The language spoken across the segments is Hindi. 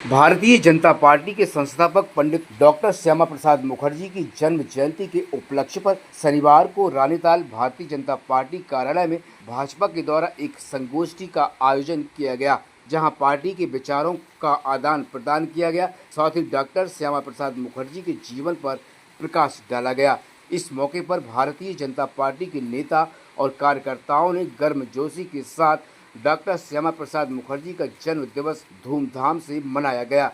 भारतीय जनता पार्टी के संस्थापक पंडित डॉक्टर श्यामा प्रसाद मुखर्जी की जन्म जयंती के उपलक्ष्य पर शनिवार को रानीताल भारतीय जनता पार्टी कार्यालय में भाजपा के द्वारा एक संगोष्ठी का आयोजन किया गया, जहां पार्टी के विचारों का आदान प्रदान किया गया। साथ ही डॉक्टर श्यामा प्रसाद मुखर्जी के जीवन पर प्रकाश डाला गया। इस मौके पर भारतीय जनता पार्टी के नेता और कार्यकर्ताओं ने गर्मजोशी के साथ डॉक्टर श्यामा प्रसाद मुखर्जी का जन्म दिवस धूमधाम से मनाया गया।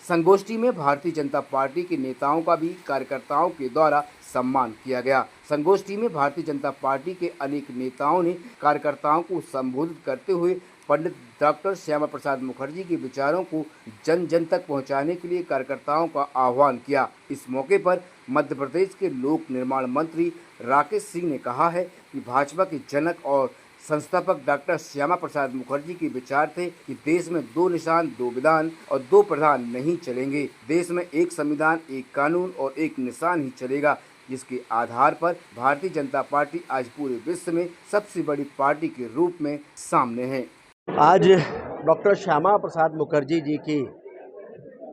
संगोष्ठी में भारतीय जनता पार्टी के नेताओं का भी कार्यकर्ताओं के द्वारा सम्मान किया गया। संगोष्ठी में भारतीय जनता पार्टी के अनेक नेताओं ने कार्यकर्ताओं को संबोधित करते हुए पंडित डॉक्टर श्यामा प्रसाद मुखर्जी के विचारों को जन जन तक पहुंचाने के लिए कार्यकर्ताओं का आह्वान किया। इस मौके पर मध्य प्रदेश के लोक निर्माण मंत्री राकेश सिंह ने कहा है कि भाजपा के जनक और संस्थापक डॉक्टर श्यामा प्रसाद मुखर्जी के विचार थे कि देश में दो निशान, दो विधान और दो प्रधान नहीं चलेंगे। देश में एक संविधान, एक कानून और एक निशान ही चलेगा, जिसके आधार पर भारतीय जनता पार्टी आज पूरे विश्व में सबसे बड़ी पार्टी के रूप में सामने है। आज डॉक्टर श्यामा प्रसाद मुखर्जी जी की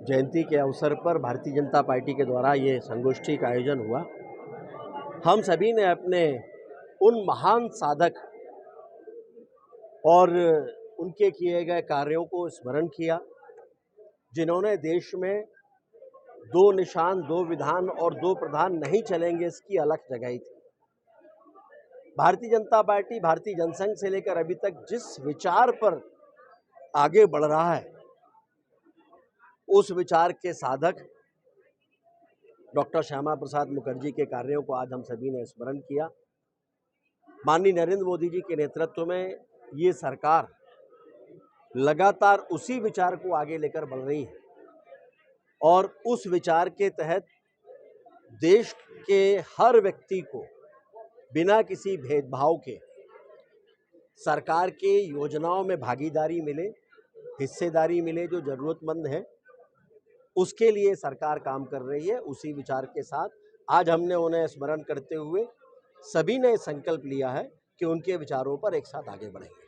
जयंती के अवसर पर भारतीय जनता पार्टी के द्वारा ये संगोष्ठी का आयोजन हुआ। हम सभी ने अपने उन महान साधक और उनके किए गए कार्यों को स्मरण किया, जिन्होंने देश में दो निशान, दो विधान और दो प्रधान नहीं चलेंगे इसकी अलख जगाई थी। भारतीय जनता पार्टी भारतीय जनसंघ से लेकर अभी तक जिस विचार पर आगे बढ़ रहा है, उस विचार के साधक डॉक्टर श्यामा प्रसाद मुखर्जी के कार्यों को आज हम सभी ने स्मरण किया। माननीय नरेंद्र मोदी जी के नेतृत्व में ये सरकार लगातार उसी विचार को आगे लेकर बढ़ रही है और उस विचार के तहत देश के हर व्यक्ति को बिना किसी भेदभाव के सरकार के योजनाओं में भागीदारी मिले, हिस्सेदारी मिले। जो जरूरतमंद है उसके लिए सरकार काम कर रही है। उसी विचार के साथ आज हमने उन्हें स्मरण करते हुए सभी ने संकल्प लिया है कि उनके विचारों पर एक साथ आगे बढ़ेंगे।